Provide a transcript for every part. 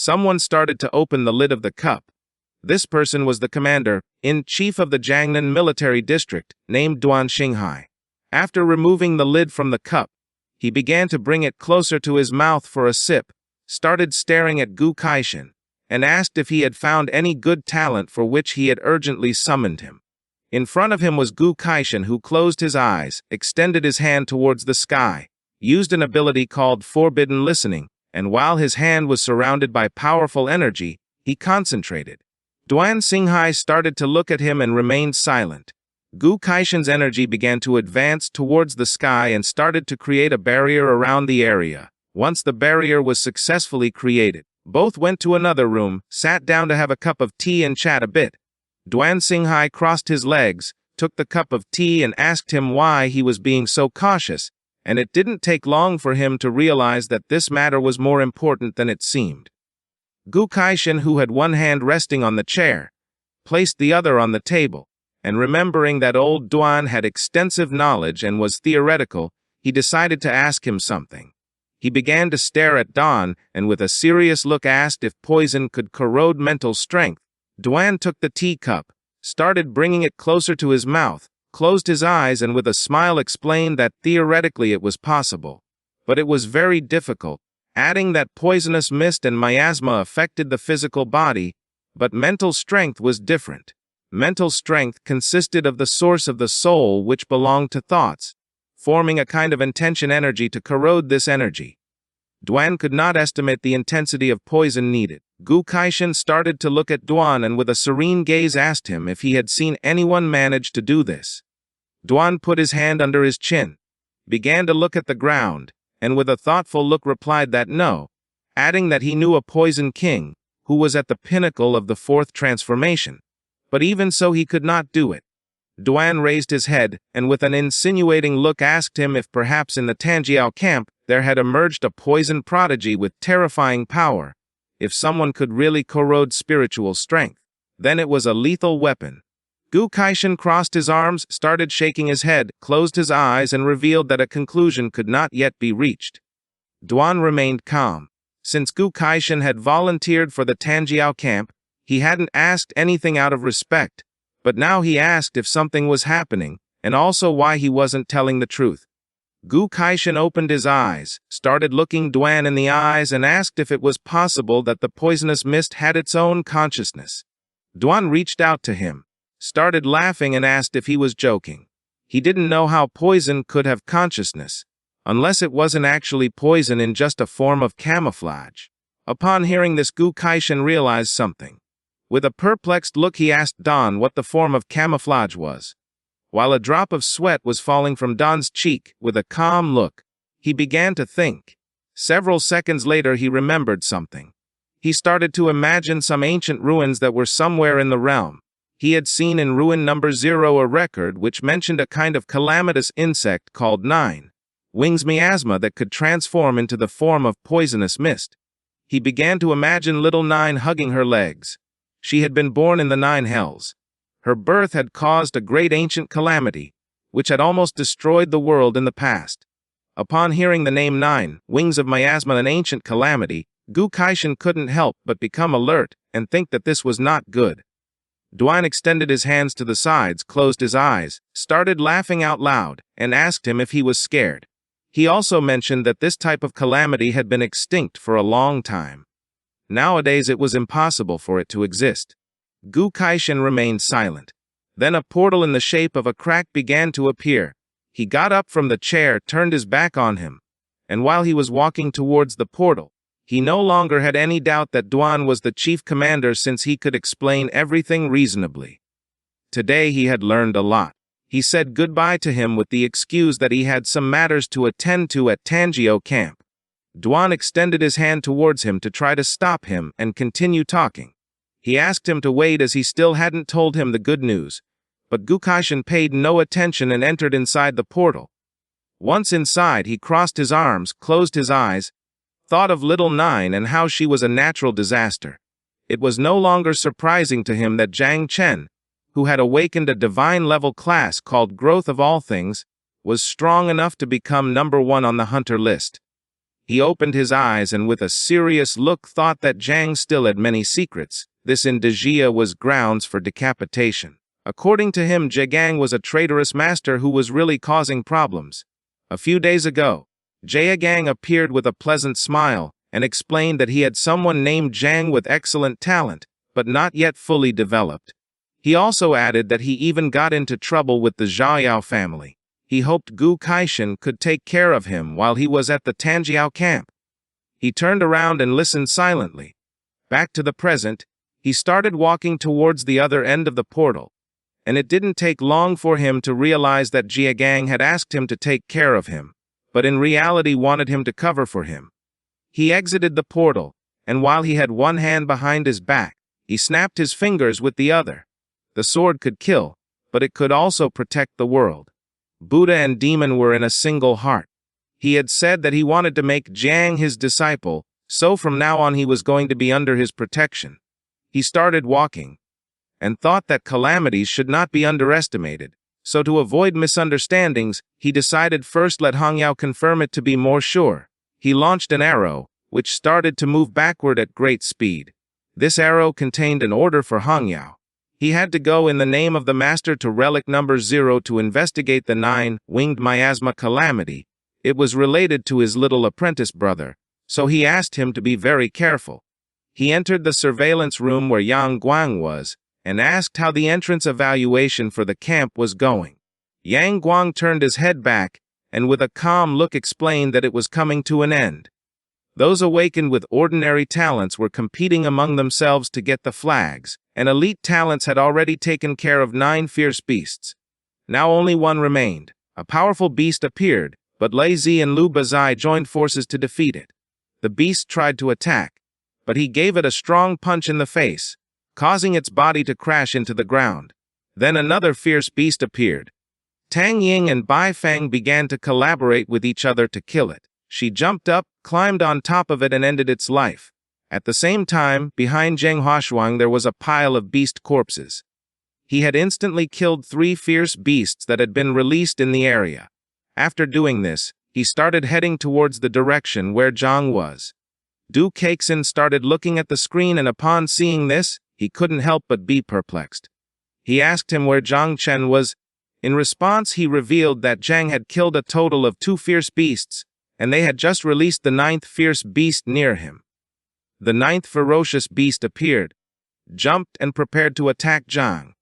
Someone started to open the lid of the cup. This person was the commander-in-chief of the Jiangnan military district, named Duan Xinghai. After removing the lid from the cup, he began to bring it closer to his mouth for a sip, started staring at Gu Kaishan, and asked if he had found any good talent for which he had urgently summoned him. In front of him was Gu Kaishan, who closed his eyes, extended his hand towards the sky, used an ability called Forbidden Listening, and while his hand was surrounded by powerful energy, he concentrated. Duan Xinghai started to look at him and remained silent. Gu Kaishan's energy began to advance towards the sky and started to create a barrier around the area. Once the barrier was successfully created, both went to another room, sat down to have a cup of tea and chat a bit. Duan Xinghai crossed his legs, took the cup of tea and asked him why he was being so cautious, and it didn't take long for him to realize that this matter was more important than it seemed. Gu Kaishan, who had one hand resting on the chair, placed the other on the table, and remembering that old Duan had extensive knowledge and was theoretical, he decided to ask him something. He began to stare at Duan and with a serious look asked if poison could corrode mental strength. Duan took the teacup, started bringing it closer to his mouth, closed his eyes and with a smile explained that theoretically it was possible, but it was very difficult, adding that poisonous mist and miasma affected the physical body, but mental strength was different. Mental strength consisted of the source of the soul which belonged to thoughts, forming a kind of intention energy to corrode this energy. Duan could not estimate the intensity of poison needed. Gu Kaishan started to look at Duan and with a serene gaze asked him if he had seen anyone manage to do this. Duan put his hand under his chin, began to look at the ground, and with a thoughtful look replied that no, adding that he knew a poison king, who was at the pinnacle of the fourth transformation. But even so he could not do it. Duan raised his head, and with an insinuating look asked him if perhaps in the Tanjiao camp there had emerged a poison prodigy with terrifying power. If someone could really corrode spiritual strength, then it was a lethal weapon. Gu Kaishan crossed his arms, started shaking his head, closed his eyes and revealed that a conclusion could not yet be reached. Duan remained calm. Since Gu Kaishan had volunteered for the Tanjiao camp, he hadn't asked anything out of respect, but now he asked if something was happening, and also why he wasn't telling the truth. Gu Kaishan opened his eyes, started looking Duan in the eyes and asked if it was possible that the poisonous mist had its own consciousness. Duan reached out to him, started laughing and asked if he was joking. He didn't know how poison could have consciousness, unless it wasn't actually poison in just a form of camouflage. Upon hearing this, Gu Kaishan realized something. With a perplexed look he asked Duan what the form of camouflage was. While a drop of sweat was falling from Duan's cheek, with a calm look, he began to think. Several seconds later he remembered something. He started to imagine some ancient ruins that were somewhere in the realm. He had seen in ruin number 0 a record which mentioned a kind of calamitous insect called 9 wings miasma that could transform into the form of poisonous mist. He began to imagine little 9 hugging her legs. She had been born in the 9 hells. Her birth had caused a great ancient calamity, which had almost destroyed the world in the past. Upon hearing the name 9 wings of miasma, an ancient calamity, Gu Kaishan couldn't help but become alert and think that this was not good. Duan extended his hands to the sides, closed his eyes, started laughing out loud, and asked him if he was scared. He also mentioned that this type of calamity had been extinct for a long time. Nowadays it was impossible for it to exist. Gu Kaishan remained silent. Then a portal in the shape of a crack began to appear. He got up from the chair, turned his back on him, and while he was walking towards the portal, he no longer had any doubt that Duan was the chief commander since he could explain everything reasonably. Today he had learned a lot. He said goodbye to him with the excuse that he had some matters to attend to at Tanjiao camp. Duan extended his hand towards him to try to stop him and continue talking. He asked him to wait as he still hadn't told him the good news, but Gu Kaishan paid no attention and entered inside the portal. Once inside, he crossed his arms, closed his eyes, thought of little 9 and how she was a natural disaster. It was no longer surprising to him that Zhang Chen, who had awakened a divine-level class called Growth of All Things, was strong enough to become number 1 on the hunter list. He opened his eyes and with a serious look thought that Zhang still had many secrets. This in Dejia was grounds for decapitation. According to him, Zhegang was a traitorous master who was really causing problems. A few days ago, Zhegang appeared with a pleasant smile and explained that he had someone named Zhang with excellent talent, but not yet fully developed. He also added that he even got into trouble with the Zhaoyao family. He hoped Gu Kaishan could take care of him while he was at the Tanjiao camp. He turned around and listened silently. Back to the present, he started walking towards the other end of the portal, and it didn't take long for him to realize that Zhegang had asked him to take care of him, but in reality wanted him to cover for him. He exited the portal, and while he had one hand behind his back, he snapped his fingers with the other. The sword could kill, but it could also protect the world. Buddha and demon were in a single heart. He had said that he wanted to make Zhang his disciple, so from now on he was going to be under his protection. He started walking, and thought that calamities should not be underestimated, so to avoid misunderstandings, he decided first let Hangyao confirm it to be more sure. He launched an arrow, which started to move backward at great speed. This arrow contained an order for Hangyao. He had to go in the name of the master to relic number 0 to investigate the 9-winged miasma Calamity. It was related to his little apprentice brother, so he asked him to be very careful. He entered the surveillance room where Yang Guang was, and asked how the entrance evaluation for the camp was going. Yang Guang turned his head back, and with a calm look explained that it was coming to an end. Those awakened with ordinary talents were competing among themselves to get the flags, and elite talents had already taken care of 9 fierce beasts. Now only one remained. A powerful beast appeared, but Lei Zi and Lu Bazai joined forces to defeat it. The beast tried to attack, but he gave it a strong punch in the face, causing its body to crash into the ground. Then another fierce beast appeared. Tang Ying and Bai Feng began to collaborate with each other to kill it. She jumped up, climbed on top of it and ended its life. At the same time, behind Zheng Huashuang there was a pile of beast corpses. He had instantly killed 3 fierce beasts that had been released in the area. After doing this, he started heading towards the direction where Zhang was. Du Keixin started looking at the screen and upon seeing this, he couldn't help but be perplexed. He asked him where Zhang Chen was. In response, he revealed that Zhang had killed a total of 2 fierce beasts, and they had just released the 9th fierce beast near him. The 9th ferocious beast appeared, jumped and prepared to attack Zhang.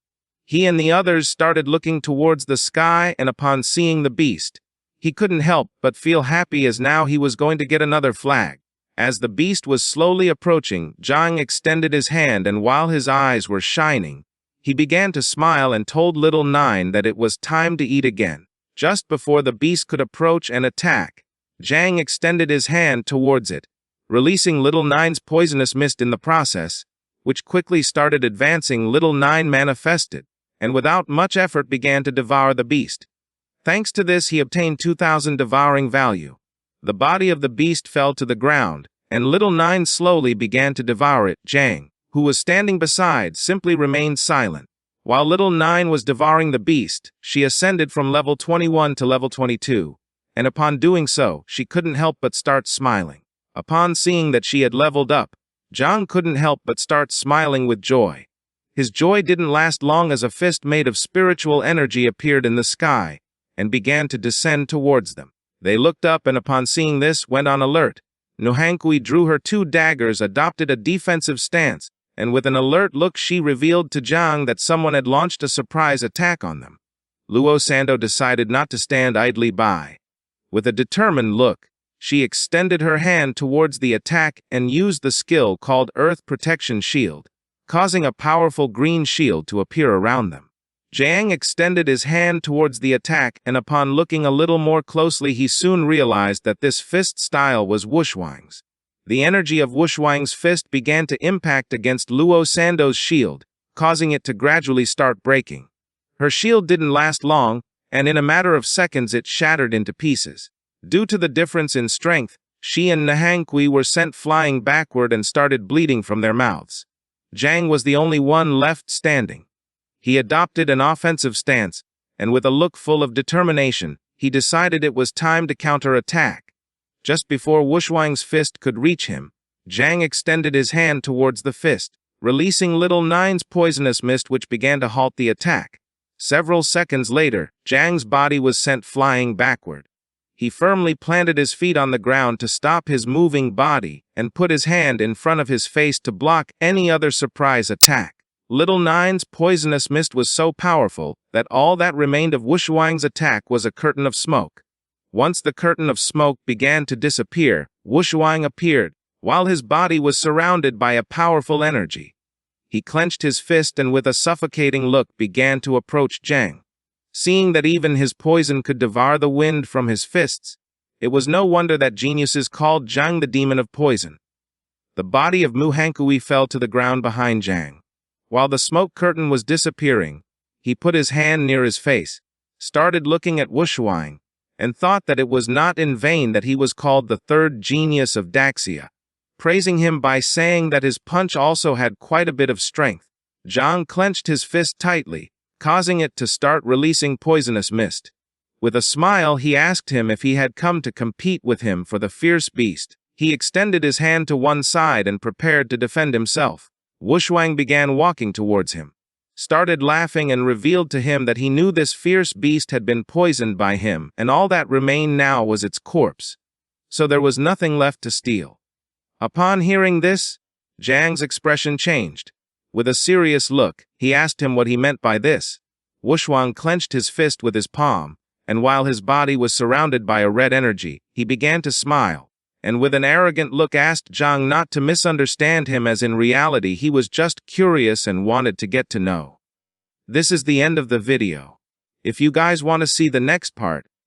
He and the others started looking towards the sky, and upon seeing the beast, he couldn't help but feel happy as now he was going to get another flag. As the beast was slowly approaching, Zhang extended his hand, and while his eyes were shining, he began to smile and told Little Nine that it was time to eat again. Just before the beast could approach and attack, Zhang extended his hand towards it, releasing Little Nine's poisonous mist in the process, which quickly started advancing. Little Nine manifested, and without much effort began to devour the beast. Thanks to this, he obtained 2,000 devouring value. The body of the beast fell to the ground, and Little Nine slowly began to devour it. Zhang, who was standing beside, simply remained silent. While Little Nine was devouring the beast, she ascended from level 21 to level 22, and upon doing so, she couldn't help but start smiling. Upon seeing that she had leveled up, Zhang couldn't help but start smiling with joy. His joy didn't last long as a fist made of spiritual energy appeared in the sky, and began to descend towards them. They looked up and upon seeing this, went on alert. Nohankui drew her 2 daggers, adopted a defensive stance, and with an alert look she revealed to Zhang that someone had launched a surprise attack on them. Luo Sando decided not to stand idly by. With a determined look, she extended her hand towards the attack and used the skill called Earth Protection Shield, causing a powerful green shield to appear around them. Zhang extended his hand towards the attack, and upon looking a little more closely he soon realized that this fist style was Wushwang's. The energy of Wushwang's fist began to impact against Luo Sando's shield, causing it to gradually start breaking. Her shield didn't last long, and in a matter of seconds it shattered into pieces. Due to the difference in strength, she and Nahankui were sent flying backward and started bleeding from their mouths. Zhang was the only one left standing. He adopted an offensive stance, and with a look full of determination, he decided it was time to counterattack. Just before Wushuang's fist could reach him, Zhang extended his hand towards the fist, releasing Little Nine's poisonous mist which began to halt the attack. Several seconds later, Zhang's body was sent flying backward. He firmly planted his feet on the ground to stop his moving body and put his hand in front of his face to block any other surprise attack. Little Nine's poisonous mist was so powerful that all that remained of Wushuang's attack was a curtain of smoke. Once the curtain of smoke began to disappear, Wushuang appeared, while his body was surrounded by a powerful energy. He clenched his fist and with a suffocating look began to approach Zhang. Seeing that even his poison could devour the wind from his fists, it was no wonder that geniuses called Zhang the demon of poison. The body of Mu Hankui fell to the ground behind Zhang. While the smoke curtain was disappearing, he put his hand near his face, started looking at Wushuang, and thought that it was not in vain that he was called the third genius of Daxia, praising him by saying that his punch also had quite a bit of strength. Zhang clenched his fist tightly, causing it to start releasing poisonous mist. With a smile, he asked him if he had come to compete with him for the fierce beast. He extended his hand to one side and prepared to defend himself. Wushuang began walking towards him, started laughing and revealed to him that he knew this fierce beast had been poisoned by him and all that remained now was its corpse. So there was nothing left to steal. Upon hearing this, Zhang's expression changed. With a serious look, he asked him what he meant by this. Wushuang clenched his fist with his palm, and while his body was surrounded by a red energy, he began to smile, and with an arrogant look asked Zhang not to misunderstand him as in reality he was just curious and wanted to get to know. This is the end of the video. If you guys want to see the next part,